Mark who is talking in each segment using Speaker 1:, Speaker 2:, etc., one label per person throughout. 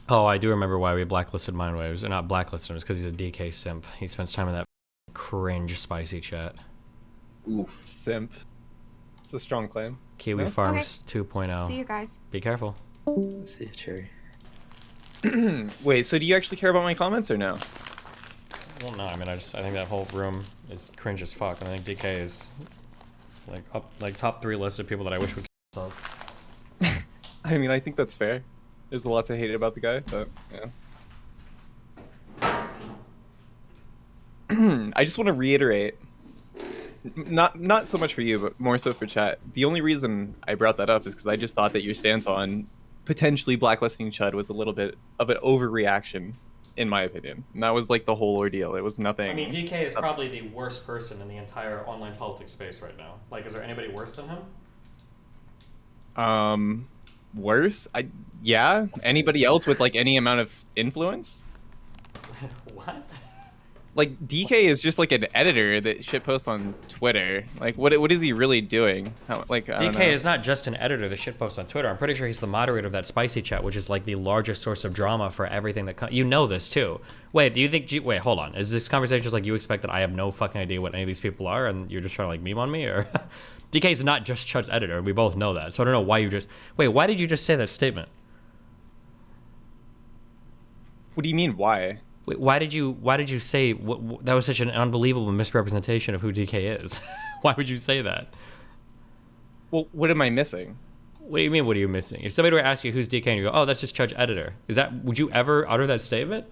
Speaker 1: Oh, I do remember why we blacklisted Mindwaves. Or not blacklisted him, it's because he's a DK simp. He spends time in that cringe spicy chat.
Speaker 2: Oof. Simp. It's a strong claim.
Speaker 1: Kiwi
Speaker 2: No?
Speaker 1: Farms 2.0.
Speaker 3: See you guys.
Speaker 1: Be careful.
Speaker 4: See you, Cherry.
Speaker 2: Wait, so do you actually care about my comments or no?
Speaker 1: Well, no, I mean, I think that whole room is cringe as fuck, and I think DK is like top 3 list of people that I wish would kill themselves.
Speaker 2: I mean, I think that's fair. There's a lot to hate about the guy, but yeah. I just want to reiterate, not so much for you, but more so for chat. The only reason I brought that up is because I just thought that your stance on potentially blacklisting Chud was a little bit of an overreaction, in my opinion. And that was like the whole ordeal. It was nothing.
Speaker 1: I mean, DK is probably the worst person in the entire online politics space right now. Like, is there anybody worse than him?
Speaker 2: Worse? Yeah. Anybody else with like any amount of influence?
Speaker 1: What?
Speaker 2: Like DK is just like an editor that shitposts on Twitter. Like what is he really doing? Like I don't know.
Speaker 1: DK is not just an editor that shitposts on Twitter. I'm pretty sure he's the moderator of that spicy chat, which is like the largest source of drama for everything that you know this too. Wait, do you think? Wait, hold on. Is this conversation just like you expect that I have no fucking idea what any of these people are, and you're just trying to like meme on me, or? DK is not just Chud's editor, and we both know that. So I don't know why you just wait. Why did you just say that statement?
Speaker 2: What do you mean? Why?
Speaker 1: Wait, why did you say that was such an unbelievable misrepresentation of who DK is? Why would you say that?
Speaker 2: Well, what am I missing?
Speaker 1: What do you mean? What are you missing? If somebody were to ask you who's DK and you go, "Oh, that's just Chud's editor," would you ever utter that statement?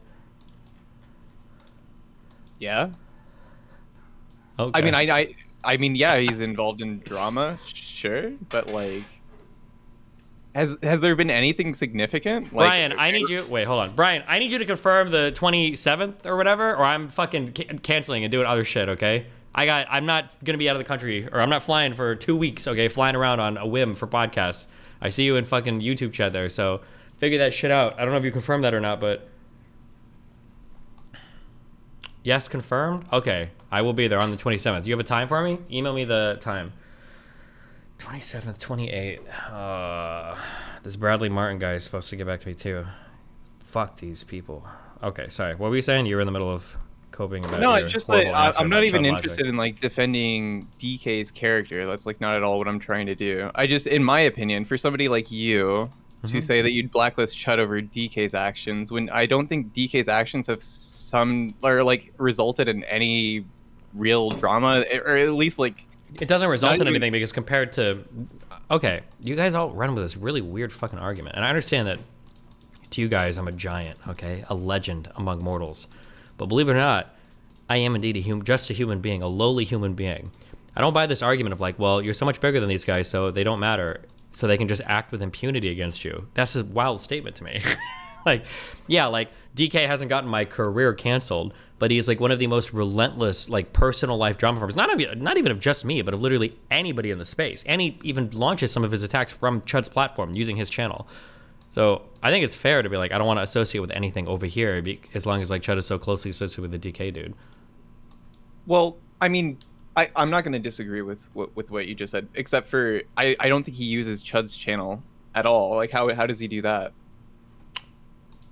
Speaker 2: Yeah.
Speaker 1: Okay.
Speaker 2: I mean, I mean, yeah, he's involved in drama, sure, but like, has there been anything significant? Like,
Speaker 1: Brian, I need you. Wait, hold on, Brian. I need you to confirm the 27th or whatever, or I'm fucking canceling and doing other shit. Okay. I'm not gonna be out of the country, or I'm not flying for 2 weeks. Okay, flying around on a whim for podcasts. I see you in fucking YouTube chat there, so figure that shit out. I don't know if you confirmed that or not, but yes, confirmed. Okay, I will be there on the 27th. You have a time for me? Email me the time. 27th, 28. This Bradley Martin guy is supposed to get back to me too. Fuck these people. Okay, sorry. What were you saying? You were in the middle of coping about.
Speaker 2: No,
Speaker 1: your
Speaker 2: it's just
Speaker 1: horrible
Speaker 2: that
Speaker 1: answer
Speaker 2: I'm not
Speaker 1: about
Speaker 2: even
Speaker 1: Chudlogic.
Speaker 2: interested in like defending DK's character. That's like not at all what I'm trying to do. I just, in my opinion, for somebody like you to say that you'd blacklist Chud over DK's actions, when I don't think DK's actions have some or like resulted in any real drama, or at least like.
Speaker 1: It doesn't result in anything because compared to, okay, you guys all run with this really weird fucking argument, and I understand that to you guys I'm a giant, okay, a legend among mortals, but believe it or not, I am indeed just a human being, a lowly human being. I don't buy this argument of like, well, you're so much bigger than these guys, so they don't matter, so they can just act with impunity against you. That's a wild statement to me. Like, yeah, like DK hasn't gotten my career canceled, but he's like one of the most relentless, like personal life drama farmers. Not even of just me, but of literally anybody in the space. And he even launches some of his attacks from Chud's platform using his channel. So I think it's fair to be like, I don't want to associate with anything over here, as long as like Chud is so closely associated with the DK dude.
Speaker 2: Well, I mean, I'm not going to disagree with what you just said, except for I don't think he uses Chud's channel at all. Like, how does he do that?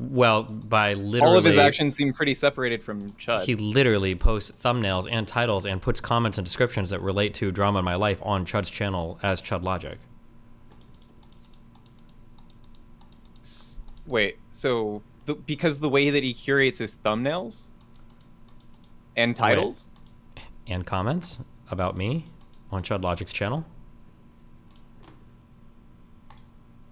Speaker 1: Well, by literally...
Speaker 2: All of his actions seem pretty separated from Chud.
Speaker 1: He literally posts thumbnails and titles and puts comments and descriptions that relate to drama in my life on Chud's channel as Chudlogic.
Speaker 2: Wait, so because the way that he curates his thumbnails and titles?
Speaker 1: Wait. And comments about me on Chudlogic's channel?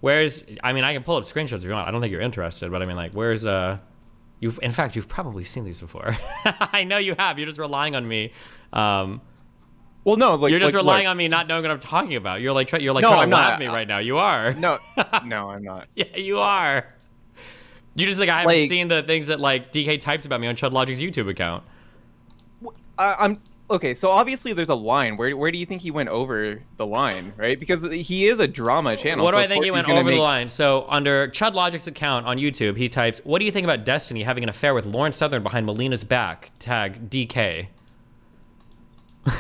Speaker 1: I mean, I can pull up screenshots if you want. I don't think you're interested, but I mean, like, in fact, you've probably seen these before. I know you have. You're just relying on me.
Speaker 2: Well, no, like,
Speaker 1: you're just relying on me not knowing what I'm talking about. You're like,
Speaker 2: no,
Speaker 1: trying to laugh at me right now. You are.
Speaker 2: No, no, I'm not.
Speaker 1: Yeah, you are. You just think I haven't seen the things that like DK types about me on Chudlogic's YouTube account.
Speaker 2: I'm okay. So obviously there's a line. Where do you think he went over the line, right? Because he is a drama channel.
Speaker 1: What do
Speaker 2: so
Speaker 1: I think he went over the line? So under Chudlogic's account on YouTube, he types, "What do you think about Destiny having an affair with Lauren Southern behind Melina's back? Tag DK."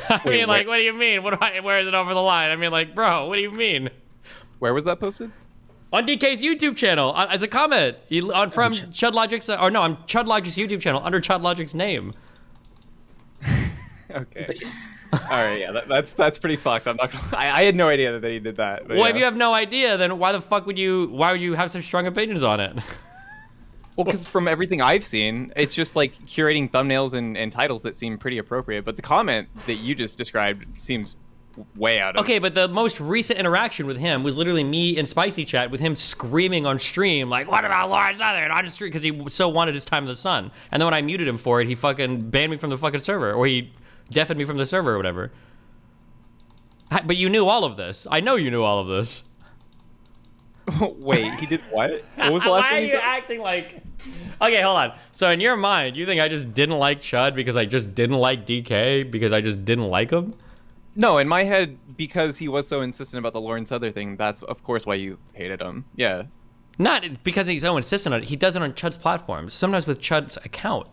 Speaker 1: I mean, like, what do you mean? Where is it over the line? I mean, like, bro, what do you mean?
Speaker 2: Where was that posted?
Speaker 1: on DK's YouTube channel as a comment from Chudlogic's on Chudlogic's YouTube channel under Chudlogic's name.
Speaker 2: Okay. All right, yeah, that's pretty fucked. I'm not gonna, I had no idea that he did that.
Speaker 1: Well, if you have no idea, then why would you have such strong opinions on it?
Speaker 2: Well, because from everything I've seen, it's just like curating thumbnails and titles that seem pretty appropriate. But the comment that you just described seems way out of...
Speaker 1: Okay, but the most recent interaction with him was literally me in Spicy Chat with him screaming on stream, like, what about Lauren Southern on the stream? Because he so wanted his time in the sun. And then when I muted him for it, he fucking banned me from the fucking server. Or he deafened me from the server or whatever. But you knew all of this. I know you knew all of this.
Speaker 2: Wait, he did what? What was the last thing you said?
Speaker 1: Why are you acting like... Okay, hold on. So in your mind, you think I just didn't like Chud because I just didn't like DK because I just didn't like him?
Speaker 2: No, in my head, because he was so insistent about the Lauren Souther thing, that's of course why you hated him. Yeah.
Speaker 1: Not because he's so insistent on it. He does it on Chud's platforms. Sometimes with Chud's account.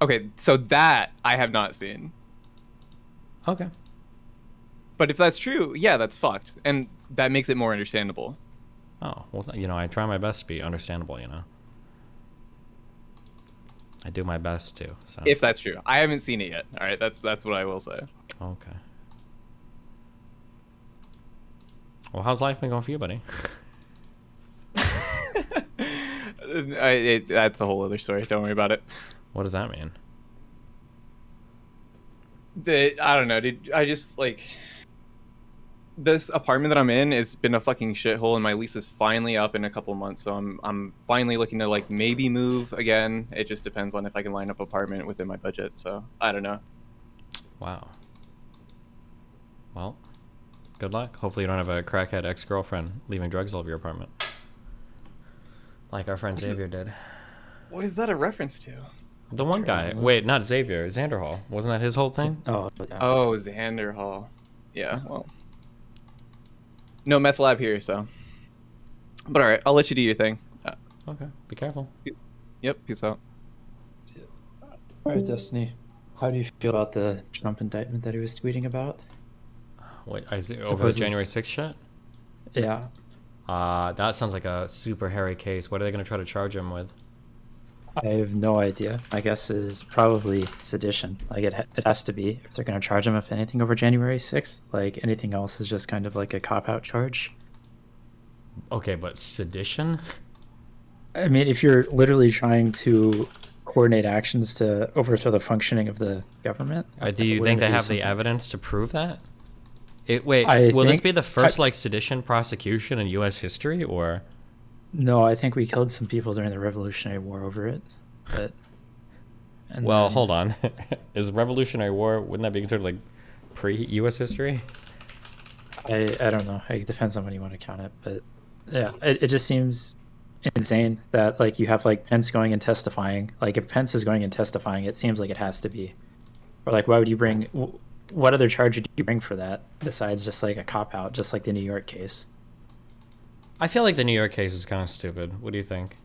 Speaker 2: Okay, so that I have not seen.
Speaker 1: Okay.
Speaker 2: But if that's true, yeah, that's fucked. And that makes it more understandable.
Speaker 1: Oh, well, you know, I try my best to be understandable, you know. I do my best to. So.
Speaker 2: If that's true. I haven't seen it yet. All right, that's what I will say.
Speaker 1: Okay. Well, how's life been going for you, buddy?
Speaker 2: That's a whole other story. Don't worry about it.
Speaker 1: What does that mean?
Speaker 2: I don't know, dude. I just, like... This apartment that I'm in has been a fucking shithole, and my lease is finally up in a couple months, so I'm finally looking to, like, maybe move again. It just depends on if I can line up an apartment within my budget, so I don't know.
Speaker 1: Wow. Well, good luck. Hopefully you don't have a crackhead ex-girlfriend leaving drugs all over your apartment. Like our friend Xavier did.
Speaker 2: What is that a reference to?
Speaker 1: The one guy. Wait, not Xavier. Xander Hall. Wasn't that his whole thing?
Speaker 2: Oh, Xander Hall. Yeah, well. No meth lab here, so. But all right, I'll let you do your thing.
Speaker 1: Okay, be careful.
Speaker 2: Yep, peace out.
Speaker 3: All right, Destiny. How do you feel about the Trump indictment that he was tweeting about?
Speaker 1: Wait, over the January 6th shit?
Speaker 3: Yeah.
Speaker 1: That sounds like a super hairy case. What are they going to try to charge him with?
Speaker 3: I have no idea. My guess is probably sedition. Like, it has to be. If they're going to charge him, if anything, over January 6th, like, anything else is just kind of like a cop-out charge.
Speaker 1: Okay, but sedition?
Speaker 3: I mean, if you're literally trying to coordinate actions to overthrow the functioning of the government...
Speaker 1: Do you think they have the evidence to prove that? Will this be the first, like, sedition prosecution in U.S. history, or...
Speaker 3: No, I think we killed some people during the Revolutionary War over it. But
Speaker 1: well, hold on. Is Revolutionary War, wouldn't that be considered like pre-U.S. history?
Speaker 3: I don't know. It depends on when you want to count it. But yeah, it just seems insane that like you have like Pence going and testifying. Like if Pence is going and testifying, it seems like it has to be. Or like why would you bring... What other charge would you bring for that besides just like a cop-out, just like the New York case?
Speaker 1: I feel like the New York case is kind of stupid. What do you think?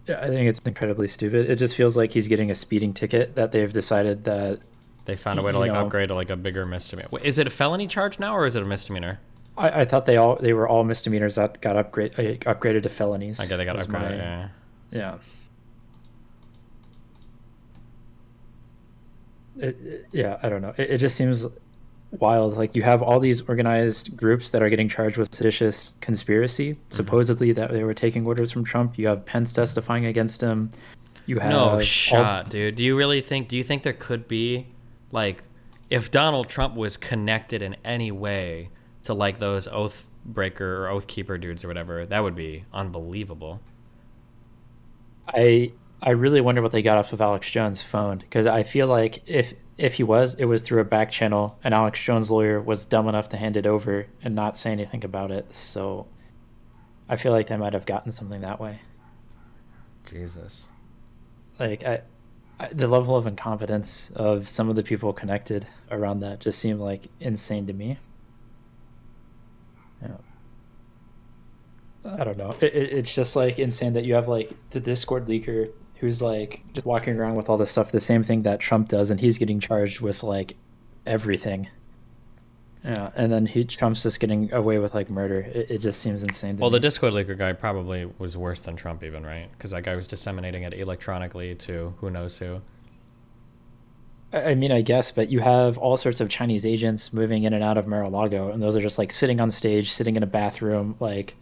Speaker 3: Yeah, I think it's incredibly stupid. It just feels like he's getting a speeding ticket that they've decided that...
Speaker 1: They found a way to like upgrade to like a bigger misdemeanor. Wait, is it a felony charge now or is it a misdemeanor?
Speaker 3: I thought they were all misdemeanors that got upgraded to felonies.
Speaker 1: Okay, they got upgraded,
Speaker 3: yeah. Yeah, I don't know. It just seems wild. Like you have all these organized groups that are getting charged with seditious conspiracy, supposedly that they were taking orders from Trump. You have Pence testifying against him. You have
Speaker 1: no shot, dude. Do you think there could be, like, if Donald Trump was connected in any way to like those oath breaker or oath keeper dudes or whatever, that would be unbelievable.
Speaker 3: I really wonder what they got off of Alex Jones' phone, because I feel like if he was, it was through a back channel, and Alex Jones' lawyer was dumb enough to hand it over and not say anything about it. So I feel like they might have gotten something that way.
Speaker 1: Jesus.
Speaker 3: Like the level of incompetence of some of the people connected around that just seemed like insane to me. Yeah. I don't know. It's just like insane that you have like the Discord leaker who's like just walking around with all this stuff, the same thing that Trump does, and he's getting charged with like everything. Yeah, and then Trump's just getting away with like murder. It just seems insane to
Speaker 1: Well,
Speaker 3: me.
Speaker 1: the Discord leaker guy probably was worse than Trump even, right? Because that guy was disseminating it electronically to who knows who.
Speaker 3: I mean, I guess, but you have all sorts of Chinese agents moving in and out of Mar-a-Lago, and those are just like sitting on stage, sitting in a bathroom. Like,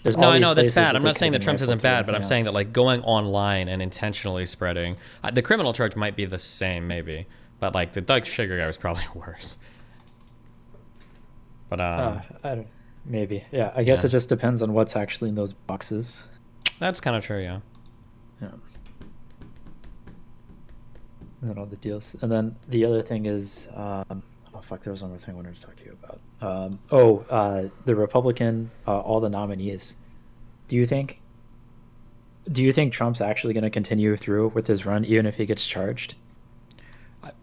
Speaker 3: there's
Speaker 1: No,
Speaker 3: all
Speaker 1: I
Speaker 3: these
Speaker 1: know that's
Speaker 3: places
Speaker 1: bad.
Speaker 3: that
Speaker 1: I'm
Speaker 3: they
Speaker 1: not saying
Speaker 3: could
Speaker 1: that
Speaker 3: have been
Speaker 1: Trump's isn't
Speaker 3: rifled
Speaker 1: bad,
Speaker 3: to.
Speaker 1: but I'm
Speaker 3: Yeah.
Speaker 1: saying that like going online and intentionally spreading the criminal charge might be the same, maybe, but like the Doug Sugar guy was probably worse. But
Speaker 3: I don't. Maybe. Yeah. I guess
Speaker 1: yeah,
Speaker 3: it just depends on what's actually in those boxes.
Speaker 1: that's kind of true. Yeah.
Speaker 3: Yeah. And then all the deals. And then the other thing is, oh fuck, there was one more thing I wanted to talk to you about. The Republican, all the nominees. Do you think? Do you think Trump's actually going to continue through with his run, even if he gets charged?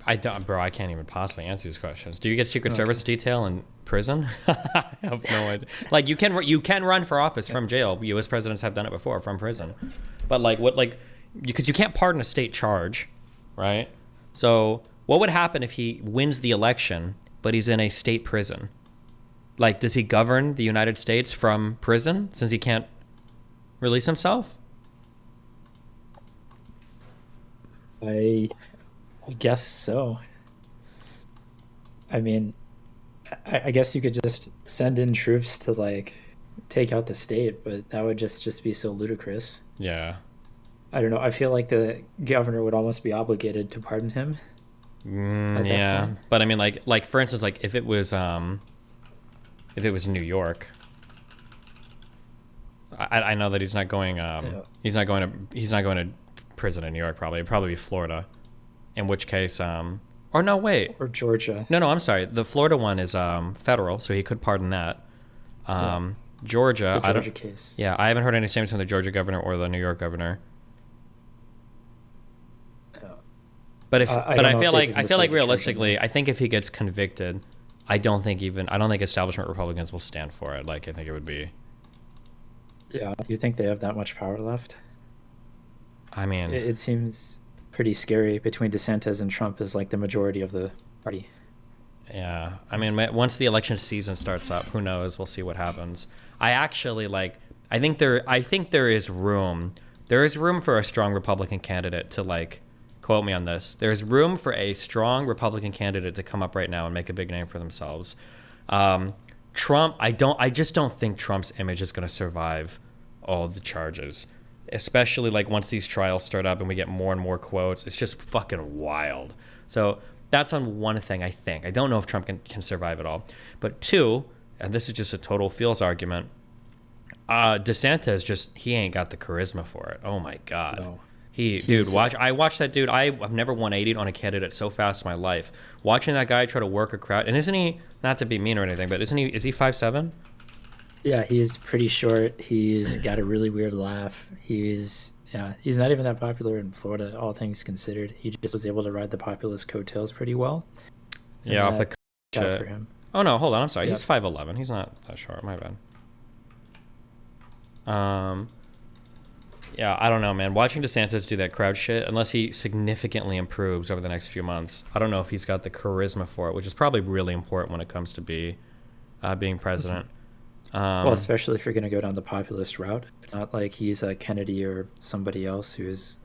Speaker 1: I don't, bro. I can't even possibly answer these questions. Do you get Secret
Speaker 3: Okay.
Speaker 1: Service detail in prison? I have no idea. Like you can run for office from jail. U.S. presidents have done it before from prison, but like what because you can't pardon a state charge, right? So what would happen if he wins the election but he's in a state prison? Like, does he govern the United States from prison since he can't release himself?
Speaker 3: I guess so. I mean, I guess you could just send in troops to like take out the state, but that would just be so ludicrous.
Speaker 1: Yeah.
Speaker 3: I don't know. I feel like the governor would almost be obligated to pardon him. At that
Speaker 1: Yeah,
Speaker 3: point.
Speaker 1: but I mean, like for instance, like if it was New York, I know that he's not going
Speaker 3: Yeah.
Speaker 1: he's not going to prison in New York. Probably it'd probably be Florida, in which case or no, wait,
Speaker 3: Or Georgia.
Speaker 1: no, I'm sorry, the Florida one is federal, so he could pardon that. Georgia,
Speaker 3: The
Speaker 1: I
Speaker 3: Georgia
Speaker 1: don't.
Speaker 3: case.
Speaker 1: Yeah, I haven't heard any statements from the Georgia governor or the New York governor.
Speaker 3: Yeah.
Speaker 1: But
Speaker 3: I
Speaker 1: but
Speaker 3: don't
Speaker 1: I
Speaker 3: know
Speaker 1: feel
Speaker 3: if they
Speaker 1: like
Speaker 3: could
Speaker 1: I
Speaker 3: just,
Speaker 1: feel like
Speaker 3: like, charge him.
Speaker 1: realistically, I think if he gets convicted, I don't think establishment Republicans will stand for it. Like I think it would be.
Speaker 3: Yeah. Do you think they have that much power left?
Speaker 1: I mean,
Speaker 3: It seems pretty scary between DeSantis and Trump is like the majority of the party.
Speaker 1: yeah. I mean, once the election season starts up, who knows? We'll see what happens. I actually like. I think there is room. There is room for a strong Republican candidate to like. Quote me on this. There's room for a strong Republican candidate to come up right now and make a big name for themselves. Trump, I just don't think Trump's image is going to survive all the charges, especially like once these trials start up and we get more and more quotes. It's just fucking wild. So that's on one thing, I think. I don't know if Trump can survive it all. But two, and this is just a total feels argument, DeSantis he ain't got the charisma for it. Oh my God.
Speaker 3: No.
Speaker 1: I watched that dude. I've never 180'd on a candidate so fast in my life. Watching that guy try to work a crowd, and isn't he, not to be mean or anything, but is he 5'7"?
Speaker 3: Yeah, he's pretty short. He's got a really weird laugh. He's not even that popular in Florida, all things considered. He just was able to ride the populist coattails pretty well. And
Speaker 1: Yeah, off the
Speaker 3: that got
Speaker 1: shit.
Speaker 3: for him.
Speaker 1: Oh no, hold on, I'm sorry.
Speaker 3: Yep.
Speaker 1: He's 5'11". He's not that short. My bad. Yeah, I don't know, man. Watching DeSantis do that crowd shit, unless he significantly improves over the next few months, I don't know if he's got the charisma for it, which is probably really important when it comes to being president.
Speaker 3: Well, especially if you're going to go down the populist route. It's not like he's a Kennedy or somebody else who's.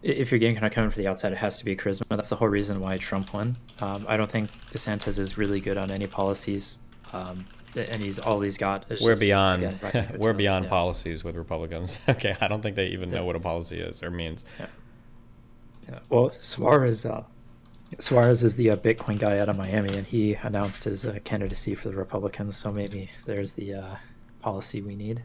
Speaker 3: If you're getting kind of coming from the outside, it has to be charisma. That's the whole reason why Trump won. I don't think DeSantis is really good on any policies. And all he's got is
Speaker 1: We're
Speaker 3: just,
Speaker 1: beyond
Speaker 3: again, riding
Speaker 1: we're
Speaker 3: coattails.
Speaker 1: beyond
Speaker 3: Yeah.
Speaker 1: policies with Republicans. Okay, I don't think they even know what a policy is or means.
Speaker 3: Yeah. Well, Suarez is the Bitcoin guy out of Miami, and he announced his candidacy for the Republicans. So maybe there's the policy we need.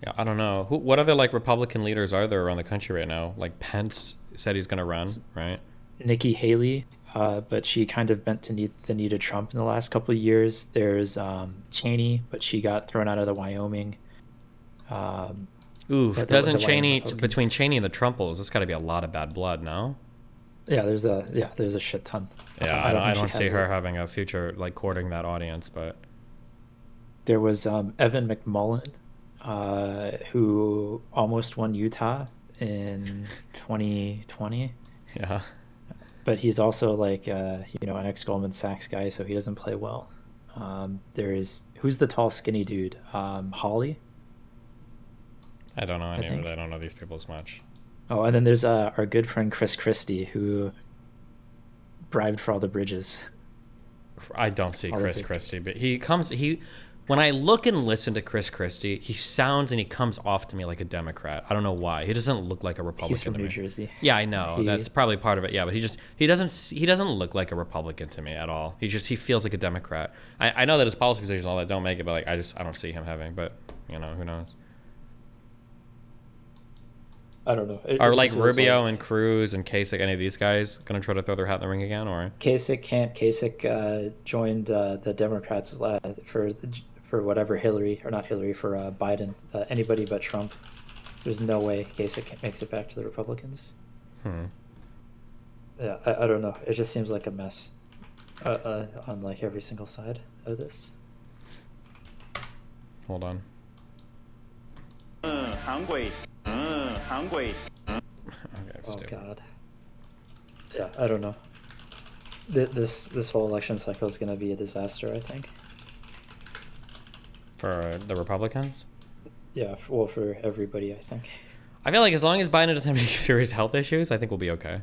Speaker 1: Yeah, I don't know. What other like Republican leaders are there around the country right now? Like Pence said he's going to run, right?
Speaker 3: Nikki Haley, but she kind of bent to the knee to Trump in the last couple of years. There's Cheney, but she got thrown out of the Wyoming.
Speaker 1: Oof,
Speaker 3: the
Speaker 1: doesn't
Speaker 3: Wyoming
Speaker 1: Cheney,
Speaker 3: Republicans.
Speaker 1: between Cheney and the Trumples, there's got to be a lot of bad blood, no?
Speaker 3: Yeah, there's a shit ton.
Speaker 1: Yeah, I don't
Speaker 3: think she
Speaker 1: see
Speaker 3: has
Speaker 1: her
Speaker 3: it.
Speaker 1: having a future like courting that audience, but
Speaker 3: There was Evan McMullen, who almost won Utah in 2020.
Speaker 1: yeah.
Speaker 3: but he's also like an ex Goldman Sachs guy, so he doesn't play well. There's who's the tall skinny dude? Holly.
Speaker 1: I don't know any of
Speaker 3: think.
Speaker 1: it. I don't know these people as much.
Speaker 3: Oh, and then there's our good friend Chris Christie, who bribed for all the bridges.
Speaker 1: I don't see
Speaker 3: All
Speaker 1: Chris
Speaker 3: the-
Speaker 1: Christie, but when I look and listen to Chris Christie, he sounds and he comes off to me like a Democrat. I don't know why. He doesn't look like a Republican.
Speaker 3: He's from
Speaker 1: to
Speaker 3: New
Speaker 1: me.
Speaker 3: Jersey.
Speaker 1: Yeah, I know. That's probably part of it. Yeah, but he doesn't look like a Republican to me at all. He feels like a Democrat. I know that his policy positions all that don't make it, but like I don't see him having. But who knows?
Speaker 3: I don't know.
Speaker 1: Are like Rubio and Cruz and Kasich, any of these guys gonna try to throw their hat in the ring again, or
Speaker 3: Kasich can't. Kasich joined the Democrats for whatever Hillary or not Hillary for Biden. Anybody but Trump. There's no way Kasich makes it back to the Republicans. Yeah, I don't know. It just seems like a mess on like every single side of this.
Speaker 1: hold on.
Speaker 3: Oh
Speaker 1: Stupid.
Speaker 3: God. Yeah, I don't know. This whole election cycle is going to be a disaster, I think.
Speaker 1: For the Republicans?
Speaker 3: Yeah, for everybody, I think.
Speaker 1: I feel like as long as Biden doesn't have any serious health issues, I think we'll be okay.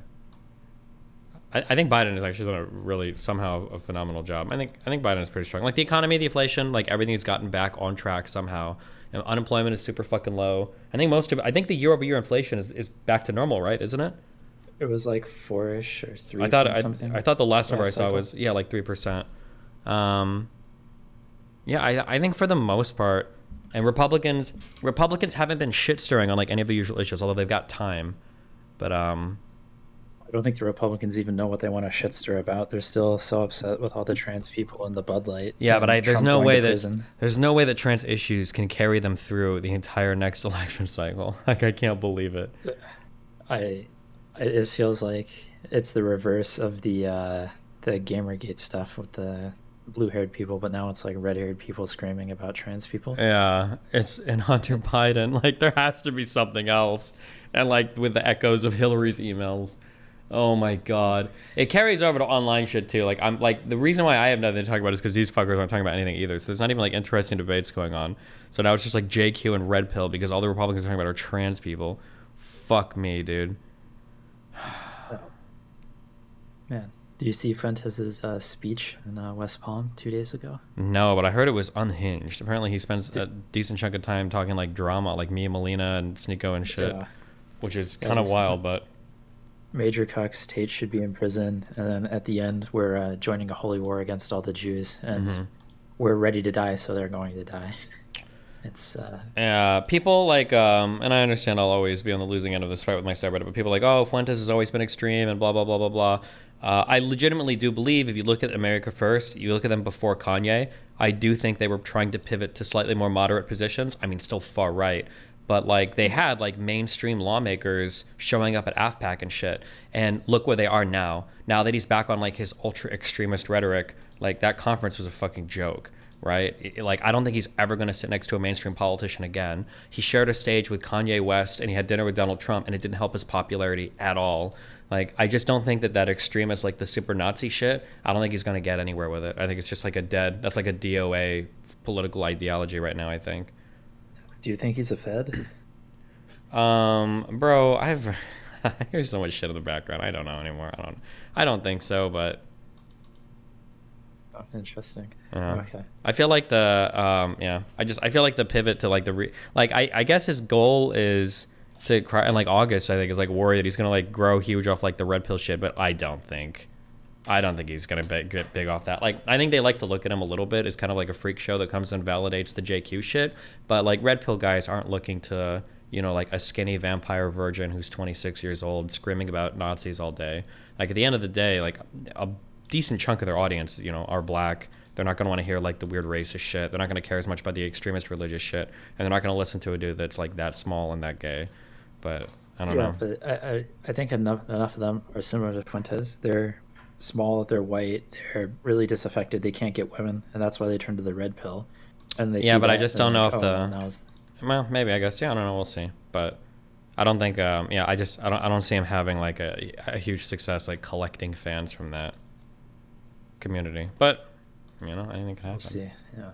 Speaker 1: I think Biden has actually done a really somehow a phenomenal job. I think Biden is pretty strong. Like the economy, the inflation, like everything's gotten back on track somehow. And unemployment is super fucking low. I think the year-over-year inflation is back to normal, right? Isn't it?
Speaker 3: It was like 4-ish or 3
Speaker 1: I thought
Speaker 3: something.
Speaker 1: I thought the last number I saw
Speaker 3: cycle.
Speaker 1: was like 3%. Yeah, I think for the most part, and Republicans haven't been shit stirring on like any of the usual issues, although they've got time. But
Speaker 3: I don't think the Republicans even know what they want to shit stir about. They're still so upset with all the trans people in the Bud Light.
Speaker 1: yeah, but there's
Speaker 3: Trump
Speaker 1: no
Speaker 3: going
Speaker 1: way
Speaker 3: to
Speaker 1: that
Speaker 3: prison.
Speaker 1: there's no way that trans issues can carry them through the entire next election cycle. Like I can't believe it.
Speaker 3: It feels like it's the reverse of the Gamergate stuff with the blue-haired people, but now it's like red-haired people screaming about trans people.
Speaker 1: Yeah, and Hunter Biden. Like there has to be something else, and like with the echoes of Hillary's emails. Oh my God, it carries over to online shit too. Like I'm like the reason why I have nothing to talk about is because these fuckers aren't talking about anything either. So there's not even like interesting debates going on. So now it's just like JQ and red pill because all the Republicans are talking about are trans people. Fuck me, dude.
Speaker 3: Man, do you see Fuentes' speech in West Palm 2 days ago?
Speaker 1: No, but I heard it was unhinged. Apparently he spends a decent chunk of time talking like drama, like Mia Molina and Sneeko and shit,
Speaker 3: Yeah.
Speaker 1: which is kind of wild, but.
Speaker 3: Major cucks, Tate should be in prison, and then at the end we're joining a holy war against all the Jews, and we're ready to die, so they're going to die. It's
Speaker 1: Yeah, people like, and I understand I'll always be on the losing end of this fight with my subreddit, but people are like, oh, Fuentes has always been extreme and blah, blah, blah, blah, blah. I legitimately do believe if you look at America First, you look at them before Kanye, I do think they were trying to pivot to slightly more moderate positions. I mean, still far right. But like they had like mainstream lawmakers showing up at AFPAC and shit. And look where they are now. Now that he's back on like his ultra extremist rhetoric, like that conference was a fucking joke. Right? Like, I don't think he's ever going to sit next to a mainstream politician again. He shared a stage with Kanye West and he had dinner with Donald Trump and it didn't help his popularity at all. Like, I just don't think that extremist, like the super Nazi shit, I don't think he's going to get anywhere with it. I think it's just like that's like a DOA political ideology right now, I think.
Speaker 3: Do you think he's a Fed?
Speaker 1: Bro, here's so much shit in the background. I don't know anymore. I don't think so, but.
Speaker 3: Oh, interesting.
Speaker 1: Okay. I feel like I feel like the pivot to like I guess his goal is to cry in like August. I think is like worry that he's gonna like grow huge off like the red pill shit, but I don't think he's gonna get big off that. Like I think they like to look at him a little bit as kind of like a freak show that comes and validates the JQ shit, but like red pill guys aren't looking to like a skinny vampire virgin who's 26 years old screaming about Nazis all day. Like at the end of the day, like a decent chunk of their audience, are black. They're not going to want to hear like the weird racist shit. They're not going to care as much about the extremist religious shit, and they're not going to listen to a dude that's like that small and that gay. But I don't know.
Speaker 3: But I think enough of them are similar to Fuentes. They're small, they're white, they're really disaffected. They can't get women, and that's why they turn to the red pill. And they
Speaker 1: but I just don't know if
Speaker 3: well,
Speaker 1: well, maybe I guess I don't know. We'll see, but. I don't think. Yeah, I don't see him having like a huge success like collecting fans from that community. But you know, anything can happen.
Speaker 3: We'll see. Yeah.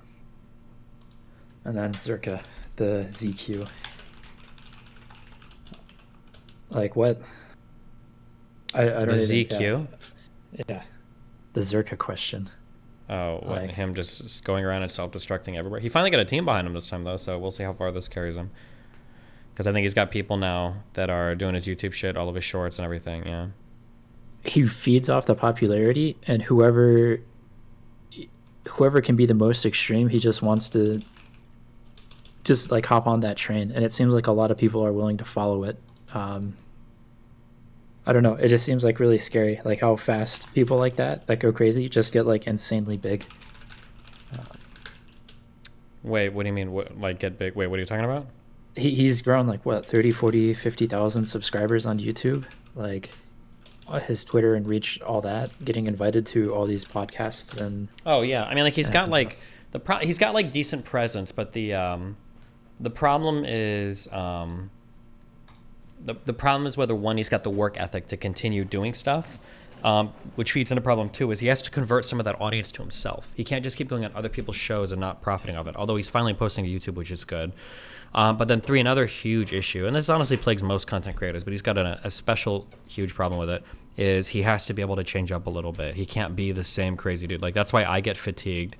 Speaker 3: And then Zherka, the ZQ. Like what? I don't
Speaker 1: The
Speaker 3: even,
Speaker 1: ZQ.
Speaker 3: Yeah. The Zherka question.
Speaker 1: Oh, what,
Speaker 3: Like-
Speaker 1: him just going around and self-destructing everywhere. He finally got a team behind him this time, though, so we'll see how far this carries him. Because I think he's got people now that are doing his YouTube shit, all of his shorts and everything, yeah.
Speaker 3: He feeds off the popularity, and whoever can be the most extreme, he just wants to just like hop on that train. And it seems like a lot of people are willing to follow it. I don't know. It just seems like really scary, like how fast people like that go crazy just get like insanely big.
Speaker 1: Wait, what do you mean? What, like get big? Wait, what are you talking about?
Speaker 3: He's grown like what, 30, 40, 50,000 subscribers on YouTube. Like his Twitter and reach, all that, getting invited to all these podcasts and
Speaker 1: Oh yeah, I mean like he's got like he's got like decent presence, but the problem is the problem is whether one, he's got the work ethic to continue doing stuff, which feeds into problem two, is he has to convert some of that audience to himself. He can't just keep going on other people's shows and not profiting of it, although he's finally posting to YouTube, which is good. But then three, another huge issue, and this honestly plagues most content creators, but he's got a special huge problem with it, is he has to be able to change up a little bit. He can't be the same crazy dude. Like that's why I get fatigued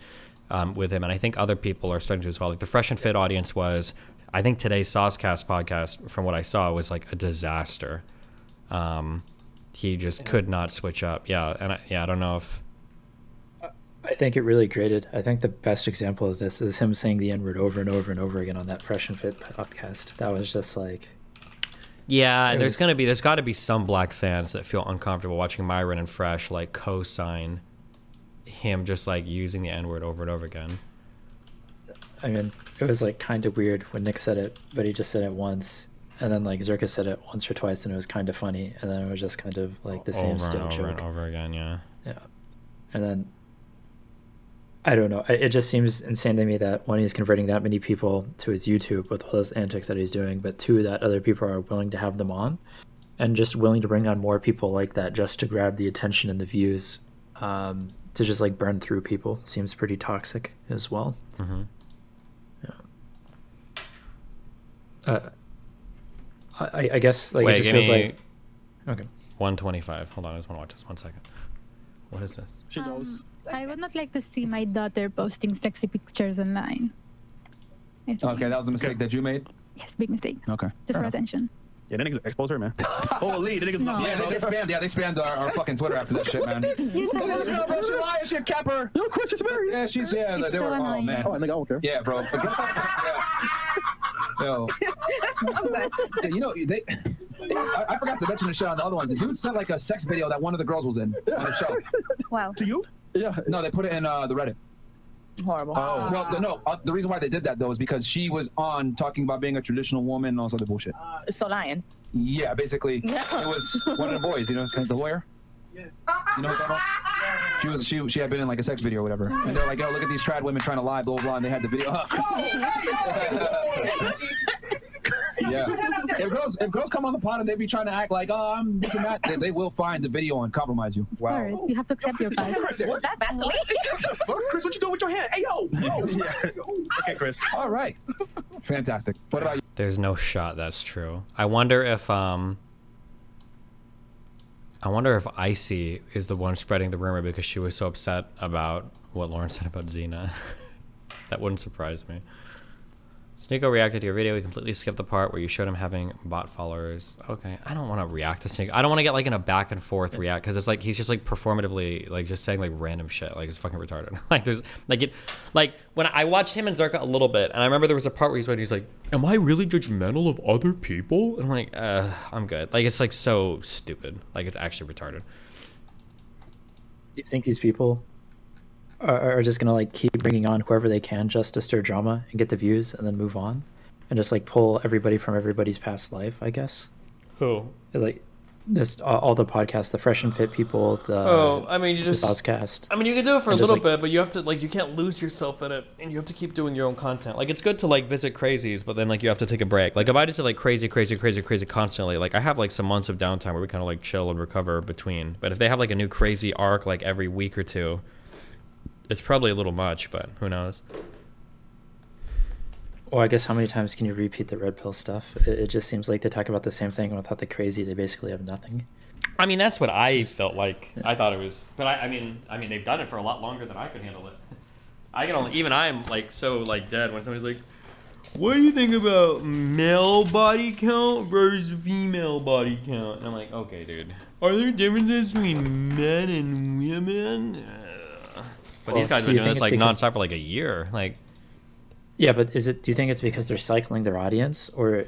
Speaker 1: with him, and I think other people are starting to as well. Like the Fresh and Fit audience was, I think today's Saucecast podcast, from what I saw, was like a disaster. He just could not switch up. Yeah, and I don't know if...
Speaker 3: I think it really grated. I think the best example of this is him saying the N-word over and over and over again on that Fresh and Fit podcast. That was just like...
Speaker 1: Yeah, there's got to be some black fans that feel uncomfortable watching Myron and Fresh like co-sign him just like using the N-word over and over again.
Speaker 3: I mean, it was like kind of weird when Nick said it, but he just said it once, and then like Zherka said it once or twice, and it was kind of funny, and then it was just kind of like the same stale joke.
Speaker 1: Over and over again, yeah.
Speaker 3: Yeah, and then I don't know. It just seems insane to me that one, he's converting that many people to his YouTube with all those antics that he's doing, but two, that other people are willing to have them on, and just willing to bring on more people like that just to grab the attention and the views, to just like burn through people. Seems pretty toxic as well.
Speaker 1: Mm-hmm.
Speaker 3: I guess like
Speaker 1: Wait,
Speaker 3: it just
Speaker 1: give
Speaker 3: feels
Speaker 1: me
Speaker 3: like okay.
Speaker 1: 125. Hold on, I just want to watch this 1 second. What is this?
Speaker 4: She knows.
Speaker 5: I would not like to see my daughter posting sexy pictures online.
Speaker 4: Okay, that was a mistake that you made.
Speaker 5: Yes, big mistake.
Speaker 4: Okay.
Speaker 5: Just for attention.
Speaker 6: Yeah, that niggas expose her, man. Holy, that niggas
Speaker 5: No.
Speaker 6: not
Speaker 4: Yeah, they spammed. Yeah, they spammed our fucking Twitter after that shit, man.
Speaker 5: Yes,
Speaker 4: Look at this girl, bro. She lying. She a capper.
Speaker 6: Yo, Chris is married.
Speaker 4: Yeah, she's
Speaker 5: It's
Speaker 4: they
Speaker 5: so
Speaker 4: were. Oh
Speaker 5: annoying.
Speaker 4: man.
Speaker 6: Oh, nigga, I don't care.
Speaker 4: Yeah, bro. But Yo. You know, I forgot to mention the shit on the other one. The dude sent like a sex video that one of the girls was in on the show.
Speaker 7: Wow.
Speaker 6: To you? Yeah.
Speaker 4: No, they put it in the Reddit.
Speaker 7: Horrible.
Speaker 6: Oh.
Speaker 4: Well, the reason why they did that though is because she was on talking about being a traditional woman and all sorts of bullshit.
Speaker 7: So lying.
Speaker 4: Yeah, basically, it was one of the boys. You know, the lawyer. Yeah. You know what I'm talking about? She had been in like a sex video or whatever, and they're like, "Yo, look at these trad women trying to lie, blah blah blah," and they had the video. Yeah. If girls come on the pod and they be trying to act like, "Oh, I'm this and that," they will find the video and compromise you.
Speaker 5: Of course, you have to accept your past.
Speaker 7: Was that Vaseline?
Speaker 6: Chris, what you doing with your hand? Hey, yo. Okay, Chris.
Speaker 4: All right. Fantastic. What about you?
Speaker 1: There's no shot that's true. I wonder if Icy is the one spreading the rumor because she was so upset about what Lauren said about Xena. That wouldn't surprise me. Sneeko reacted to your video. We completely skipped the part where you showed him having bot followers. Okay, I don't want to react to Sneeko. I don't want to get like in a back and forth react because it's like he's just like performatively like just saying like random shit. Like it's fucking retarded. Like there's like when I watched him and Zherka a little bit, and I remember there was a part where he's like, "Am I really judgmental of other people?" And I'm like, I'm good. Like it's like so stupid. Like it's actually retarded.
Speaker 3: Do you think these people are just gonna like keep bringing on whoever they can just to stir drama and get the views and then move on, and just like pull everybody from everybody's past life? I guess.
Speaker 1: Who?
Speaker 3: Like Just all the podcasts, the Fresh and Fit people, the
Speaker 1: I mean, you
Speaker 3: the
Speaker 1: just.
Speaker 3: Ozcast.
Speaker 1: I mean, you can do it for a
Speaker 3: And just,
Speaker 1: little
Speaker 3: like-
Speaker 1: bit, but you have to like you can't lose yourself in it, and you have to keep doing your own content. Like it's good to like visit crazies, but then like you have to take a break. Like if I just did like crazy constantly, like I have like some months of downtime where we kind of like chill and recover between. But if they have like a new crazy arc like every week or two, it's probably a little much. But who knows?
Speaker 3: Well, I guess how many times can you repeat the red pill stuff? It just seems like they talk about the same thing, and without the crazy, they basically have nothing.
Speaker 1: I mean, that's what I felt like. I thought it was, but I mean, they've done it for a lot longer than I could handle it. I can only, even I'm like so like dead when somebody's like, "What do you think about male body count versus female body count?" And I'm like, "Okay, dude, are there differences between men and women?" But these guys have been doing this like nonstop for like a year, like.
Speaker 3: Yeah, but do you think it's because they're cycling their audience, or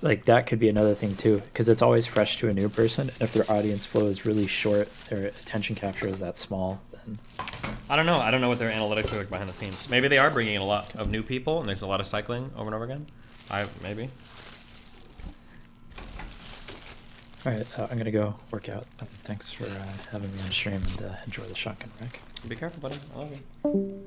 Speaker 3: like that could be another thing too? Because it's always fresh to a new person, and if their audience flow is really short, their attention capture is that small, then
Speaker 1: I don't know. I don't know what their analytics are like behind the scenes. Maybe they are bringing in a lot of new people, and there's a lot of cycling over and over again. Maybe.
Speaker 3: all right. I'm gonna go work out. Thanks for having me on stream, and enjoy the shotgun wreck.
Speaker 1: Be careful, buddy. I love you.